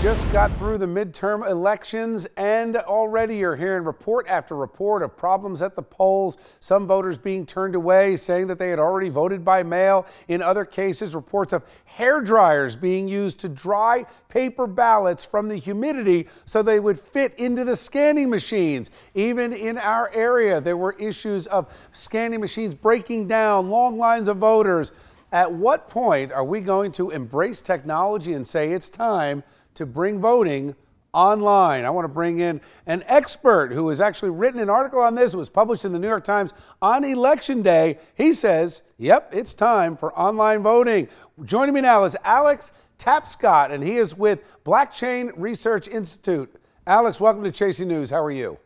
just got through the midterm elections, and already you're hearing report after report of problems at the polls. Some voters being turned away, saying that they had already voted by mail. In other cases, reports of hair dryers being used to dry paper ballots from the humidity so they would fit into the scanning machines. Even in our area, there were issues of scanning machines breaking down, long lines of voters. At what point are we going to embrace technology and say it's time to bring voting online? I want to bring in an expert who has actually written an article on this. It was published in the New York Times on Election Day. He says, yep, it's time for online voting. Joining me now is Alex Tapscott, and he is with Blockchain Research Institute. Alex, welcome to Chasing News. How are you?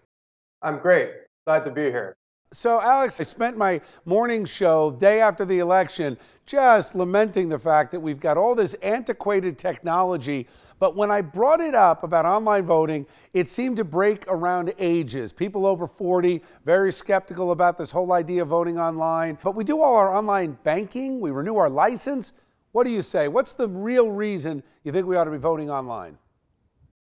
I'm great. Glad to be here. So, Alex, I spent my morning show day after the election just lamenting the fact that we've got all this antiquated technology. But when I brought it up about online voting, it seemed to break around ages. People over 40, very skeptical about this whole idea of voting online. But we do all our online banking. We renew our license. What do you say? What's the real reason you think we ought to be voting online?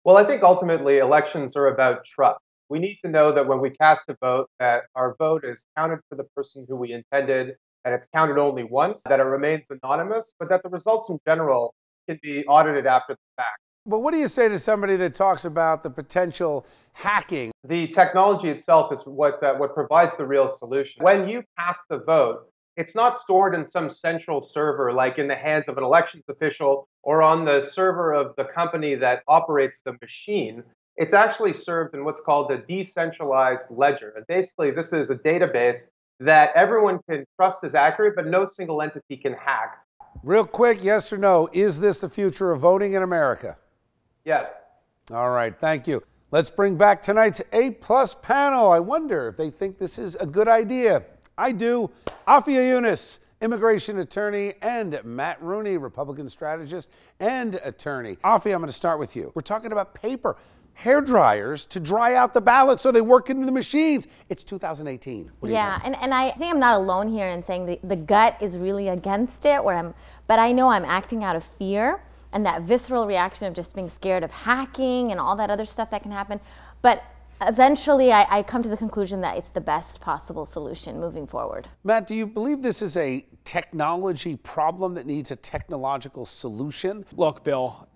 Well, I think ultimately elections are about trust. We need to know that when we cast a vote, that our vote is counted for the person who we intended, and it's counted only once, that it remains anonymous, but that the results in general can be audited after the fact. But what do you say to somebody that talks about the potential hacking? The technology itself is what provides the real solution. When you cast the vote, it's not stored in some central server like in the hands of an elections official or on the server of the company that operates the machine. It's actually served in what's called a decentralized ledger. And basically, this is a database that everyone can trust is accurate, but no single entity can hack. Real quick, yes or no, is this the future of voting in America? Yes. All right, thank you. Let's bring back tonight's A-plus panel. I wonder if they think this is a good idea. I do. Afia Yunus, immigration attorney, and Matt Rooney, Republican strategist and attorney. Afia, I'm going to start with you. We're talking about paper. Hair dryers to dry out the ballots so they work into the machines. It's 2018. Yeah, and I think I'm not alone here in saying the gut is really against it, but I know I'm acting out of fear and that visceral reaction of just being scared of hacking and all that other stuff that can happen. But eventually I come to the conclusion that it's the best possible solution moving forward. Matt, do you believe this is a technology problem that needs a technological solution? Look, Bill,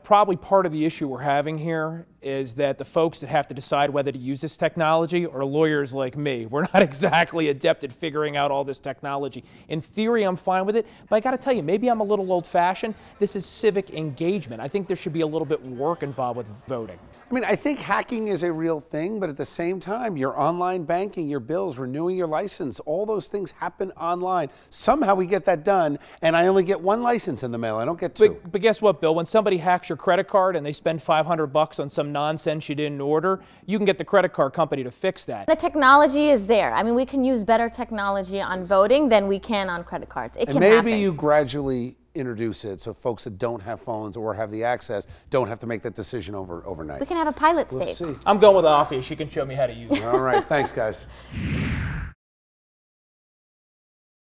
probably part of the issue we're having here is that the folks that have to decide whether to use this technology are lawyers like me. We're not exactly adept at figuring out all this technology. In theory, I'm fine with it, but I got to tell you, maybe I'm a little old-fashioned. This is civic engagement. I think there should be a little bit work involved with voting. I mean, I think hacking is a real thing, but at the same time, your online banking, your bills, renewing your license, all those things happen online. Somehow we get that done, and I only get one license in the mail. I don't get two. But guess what, Bill? When somebody hacks your credit card and they spend $500 on some nonsense you didn't order, you can get the credit card company to fix that. The technology is there. I mean, we can use better technology on voting than we can on credit cards. It can happen. Maybe you gradually introduce it so folks that don't have phones or have the access don't have to make that decision overnight. We can have a pilot state. We'll see. I'm going with Afia. She can show me how to use it. All right. Thanks, guys.